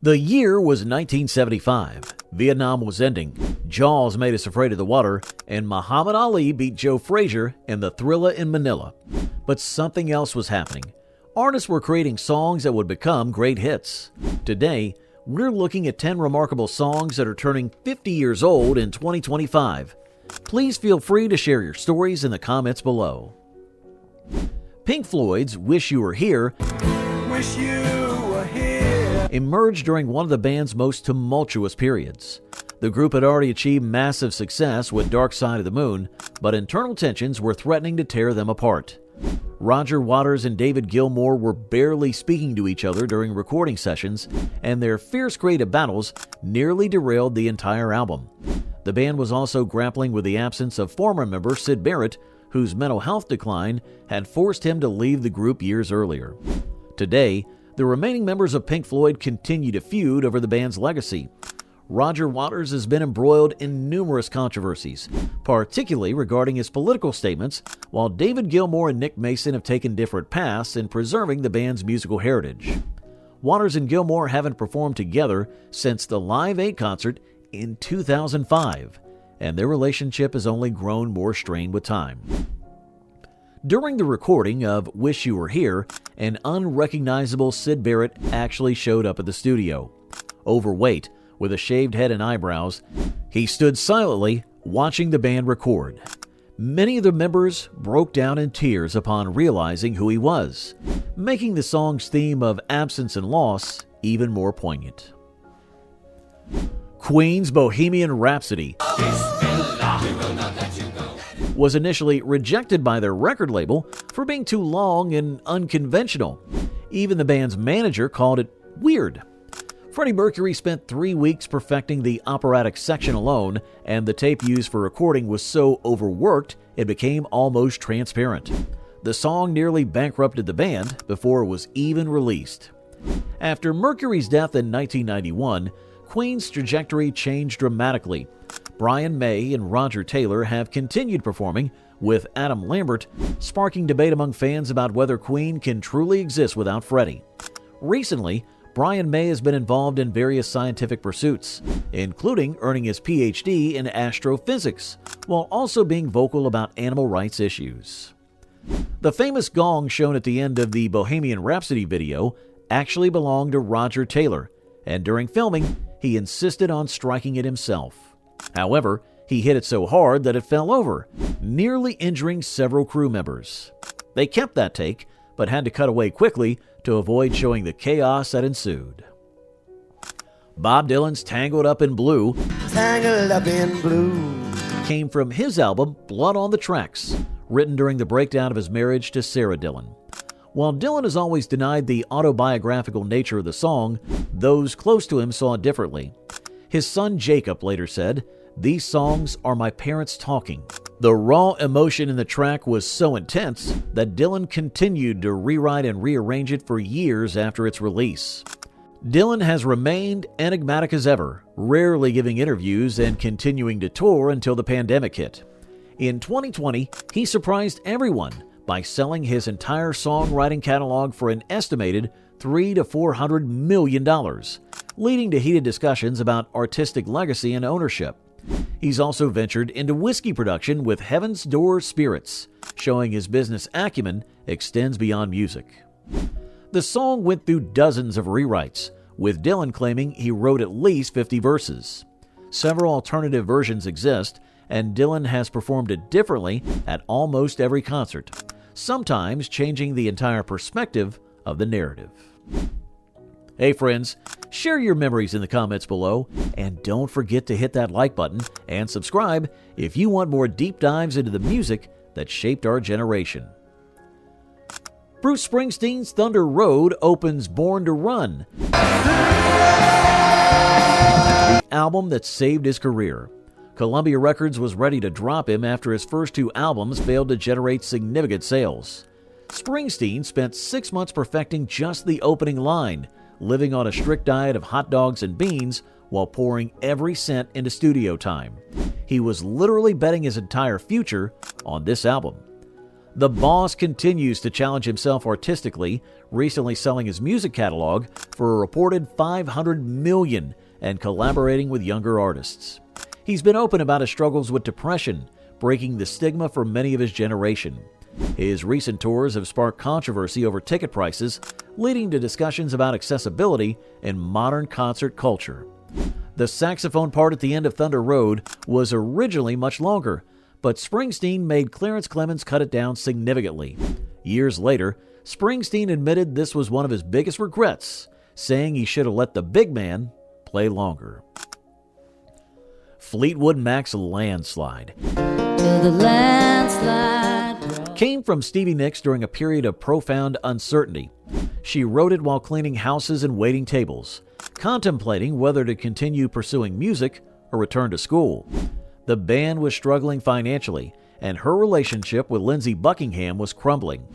The year was 1975. Vietnam was ending. Jaws made us afraid of the water, and Muhammad Ali beat Joe Frazier in the Thrilla in Manila. But something else was happening. Artists were creating songs that would become great hits. Today, we're looking at 10 remarkable songs that are turning 50 years old in 2025. Please feel free to share your stories in the comments below. Pink Floyd's Wish You Were Here emerged during one of the band's most tumultuous periods. The group had already achieved massive success with Dark Side of the Moon, but internal tensions were threatening to tear them apart. Roger Waters and David Gilmour were barely speaking to each other during recording sessions, and their fierce creative battles nearly derailed the entire album. The band was also grappling with the absence of former member Syd Barrett, whose mental health decline had forced him to leave the group years earlier. Today, the remaining members of Pink Floyd continue to feud over the band's legacy. Roger Waters has been embroiled in numerous controversies, particularly regarding his political statements, while David Gilmour and Nick Mason have taken different paths in preserving the band's musical heritage. Waters and Gilmour haven't performed together since the Live 8 concert in 2005, and their relationship has only grown more strained with time. During the recording of Wish You Were Here, an unrecognizable Syd Barrett actually showed up at the studio. Overweight, with a shaved head and eyebrows, he stood silently watching the band record. Many of the members broke down in tears upon realizing who he was, making the song's theme of absence and loss even more poignant. Queen's Bohemian Rhapsody was initially rejected by their record label for being too long and unconventional. Even the band's manager called it weird. Freddie Mercury spent 3 weeks perfecting the operatic section alone, and the tape used for recording was so overworked it became almost transparent. The song nearly bankrupted the band before it was even released. After Mercury's death in 1991, Queen's trajectory changed dramatically. Brian May and Roger Taylor have continued performing, with Adam Lambert sparking debate among fans about whether Queen can truly exist without Freddie. Recently, Brian May has been involved in various scientific pursuits, including earning his PhD in astrophysics, while also being vocal about animal rights issues. The famous gong shown at the end of the Bohemian Rhapsody video actually belonged to Roger Taylor, and during filming, he insisted on striking it himself. However, he hit it so hard that it fell over, nearly injuring several crew members. They kept that take, but had to cut away quickly to avoid showing the chaos that ensued. Bob Dylan's Tangled Up in Blue came from his album Blood on the Tracks, written during the breakdown of his marriage to Sarah Dylan. While Dylan has always denied the autobiographical nature of the song, those close to him saw it differently. His son Jacob later said, "These songs are my parents talking." The raw emotion in the track was so intense that Dylan continued to rewrite and rearrange it for years after its release. Dylan has remained enigmatic as ever, rarely giving interviews and continuing to tour until the pandemic hit. In 2020, he surprised everyone by selling his entire songwriting catalog for an estimated $300 to $400 million, leading to heated discussions about artistic legacy and ownership. He's also ventured into whiskey production with Heaven's Door Spirits, showing his business acumen extends beyond music. The song went through dozens of rewrites, with Dylan claiming he wrote at least 50 verses. Several alternative versions exist, and Dylan has performed it differently at almost every concert, sometimes changing the entire perspective of the narrative. Hey friends, share your memories in the comments below, and don't forget to hit that like button and subscribe if you want more deep dives into the music that shaped our generation. Bruce Springsteen's Thunder Road opens Born to Run, the album that saved his career. Columbia Records was ready to drop him after his first 2 albums failed to generate significant sales. Springsteen spent 6 months perfecting just the opening line, living on a strict diet of hot dogs and beans while pouring every cent into studio time. He was literally betting his entire future on this album. The boss continues to challenge himself artistically, recently selling his music catalog for a reported $500 million and collaborating with younger artists. He's been open about his struggles with depression, breaking the stigma for many of his generation. His recent tours have sparked controversy over ticket prices, leading to discussions about accessibility in modern concert culture. The saxophone part at the end of Thunder Road was originally much longer, but Springsteen made Clarence Clemons cut it down significantly. Years later, Springsteen admitted this was one of his biggest regrets, saying he should have let the big man play longer. Fleetwood Mac's Landslide. Till the landslide Came from Stevie Nicks during a period of profound uncertainty. She wrote it while cleaning houses and waiting tables, contemplating whether to continue pursuing music or return to school. The band was struggling financially, and her relationship with Lindsey Buckingham was crumbling.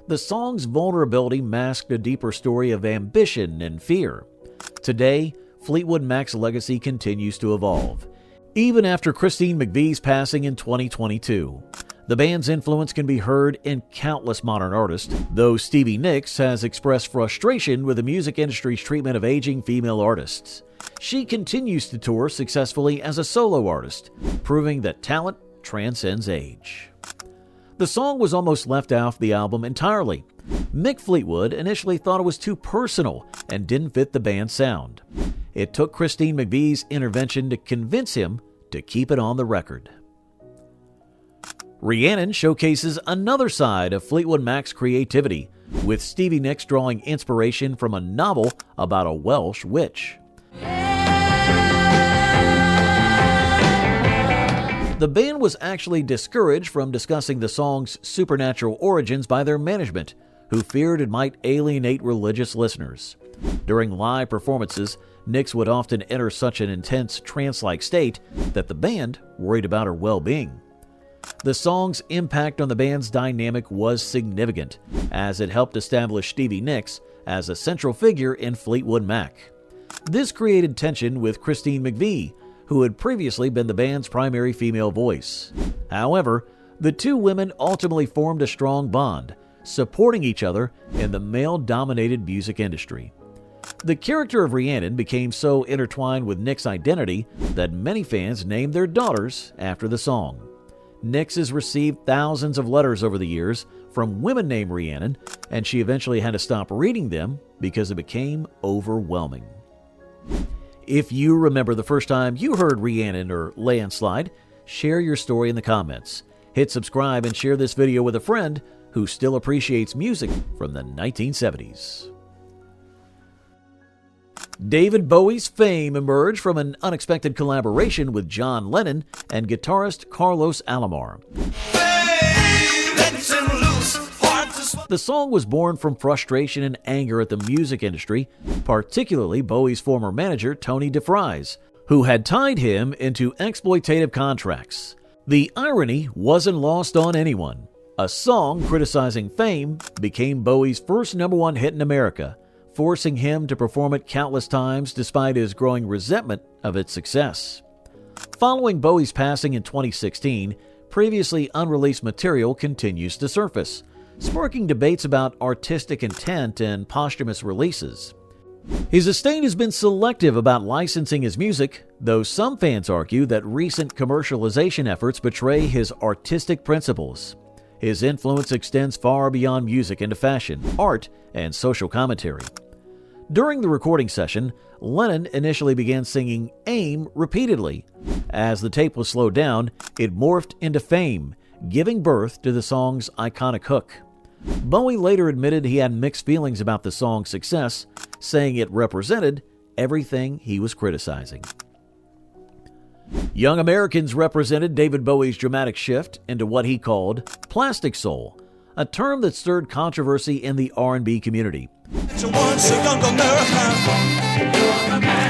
The song's vulnerability masked a deeper story of ambition and fear. Today, Fleetwood Mac's legacy continues to evolve, even after Christine McVie's passing in 2022. The band's influence can be heard in countless modern artists, though Stevie Nicks has expressed frustration with the music industry's treatment of aging female artists. She continues to tour successfully as a solo artist, proving that talent transcends age. The song was almost left off the album entirely. Mick Fleetwood initially thought it was too personal and didn't fit the band's sound. It took Christine McVie's intervention to convince him to keep it on the record. Rhiannon showcases another side of Fleetwood Mac's creativity, with Stevie Nicks drawing inspiration from a novel about a Welsh witch. The band was actually discouraged from discussing the song's supernatural origins by their management, who feared it might alienate religious listeners. During live performances, Nicks would often enter such an intense trance-like state that the band worried about her well-being. The song's impact on the band's dynamic was significant, as it helped establish Stevie Nicks as a central figure in Fleetwood Mac. This created tension with Christine McVie, who had previously been the band's primary female voice. However, the two women ultimately formed a strong bond, supporting each other in the male-dominated music industry. The character of Rhiannon became so intertwined with Nicks' identity that many fans named their daughters after the song. Nicks has received thousands of letters over the years from women named Rhiannon, and she eventually had to stop reading them because it became overwhelming. If you remember the first time you heard Rhiannon or Landslide, share your story in the comments. Hit subscribe and share this video with a friend who still appreciates music from the 1970s. David Bowie's fame emerged from an unexpected collaboration with John Lennon and guitarist Carlos Alomar. The song was born from frustration and anger at the music industry, particularly Bowie's former manager Tony DeFries, who had tied him into exploitative contracts. The irony wasn't lost on anyone. A song criticizing fame became Bowie's first #1 hit in America, forcing him to perform it countless times despite his growing resentment of its success. Following Bowie's passing in 2016, previously unreleased material continues to surface, sparking debates about artistic intent and posthumous releases. His estate has been selective about licensing his music, though some fans argue that recent commercialization efforts betray his artistic principles. His influence extends far beyond music into fashion, art, and social commentary. During the recording session, Lennon initially began singing AIM repeatedly. As the tape was slowed down, it morphed into Fame, giving birth to the song's iconic hook. Bowie later admitted he had mixed feelings about the song's success, saying it represented everything he was criticizing. Young Americans represented David Bowie's dramatic shift into what he called plastic soul, a term that stirred controversy in the R&B community.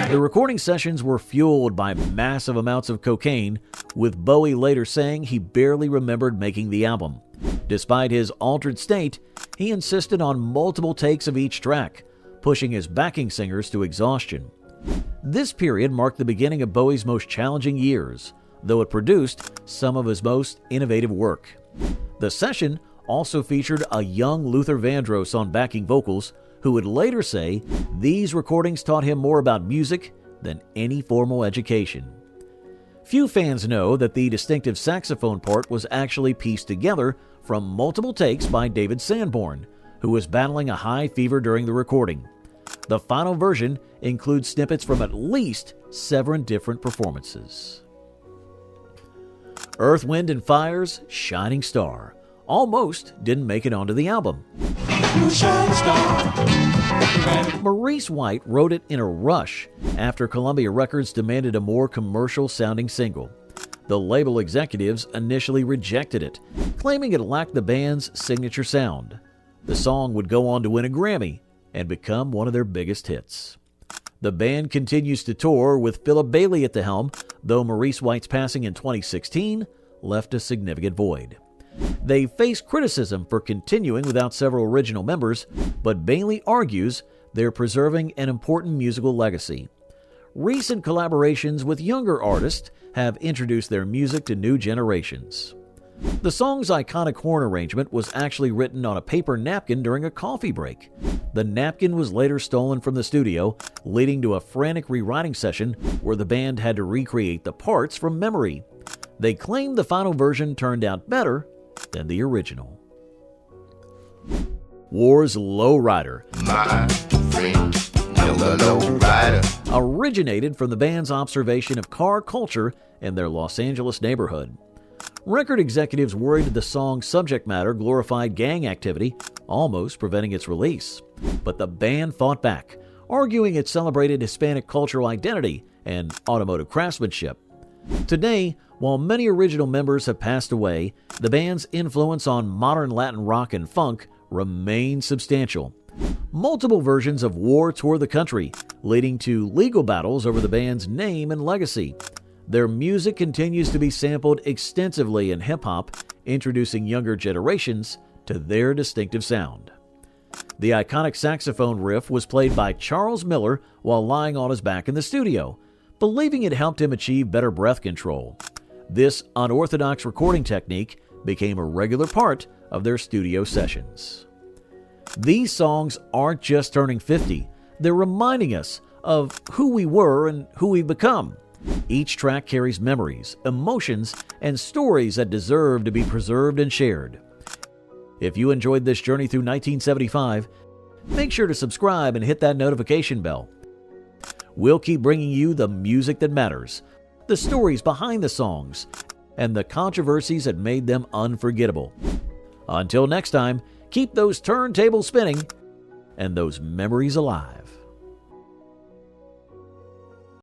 The recording sessions were fueled by massive amounts of cocaine, with Bowie later saying he barely remembered making the album. Despite his altered state, he insisted on multiple takes of each track, pushing his backing singers to exhaustion. This period marked the beginning of Bowie's most challenging years, though it produced some of his most innovative work. The session also featured a young Luther Vandross on backing vocals, who would later say these recordings taught him more about music than any formal education. Few fans know that the distinctive saxophone part was actually pieced together from multiple takes by David Sanborn, who was battling a high fever during the recording. The final version includes snippets from at least 7 different performances. Earth, Wind and Fire's Shining Star almost didn't make it onto the album. Maurice White wrote it in a rush after Columbia Records demanded a more commercial-sounding single. The label executives initially rejected it, claiming it lacked the band's signature sound. The song would go on to win a Grammy and become one of their biggest hits. The band continues to tour with Philip Bailey at the helm, though Maurice White's passing in 2016 left a significant void. They face criticism for continuing without several original members, but Bailey argues they're preserving an important musical legacy. Recent collaborations with younger artists have introduced their music to new generations. The song's iconic horn arrangement was actually written on a paper napkin during a coffee break. The napkin was later stolen from the studio, leading to a frantic rewriting session where the band had to recreate the parts from memory. They claim the final version turned out better than the original. War's Lowrider, My friend, the lowrider, originated from the band's observation of car culture in their Los Angeles neighborhood. Record executives worried the song's subject matter glorified gang activity, almost preventing its release. But the band fought back, arguing it celebrated Hispanic cultural identity and automotive craftsmanship. Today, while many original members have passed away, the band's influence on modern Latin rock and funk remains substantial. Multiple versions of War tour the country, leading to legal battles over the band's name and legacy. Their music continues to be sampled extensively in hip-hop, introducing younger generations to their distinctive sound. The iconic saxophone riff was played by Charles Miller while lying on his back in the studio, believing it helped him achieve better breath control. This unorthodox recording technique became a regular part of their studio sessions. These songs aren't just turning 50, they're reminding us of who we were and who we've become. Each track carries memories, emotions, and stories that deserve to be preserved and shared. If you enjoyed this journey through 1975, make sure to subscribe and hit that notification bell. We'll keep bringing you the music that matters, the stories behind the songs, and the controversies that made them unforgettable. Until next time, keep those turntables spinning and those memories alive.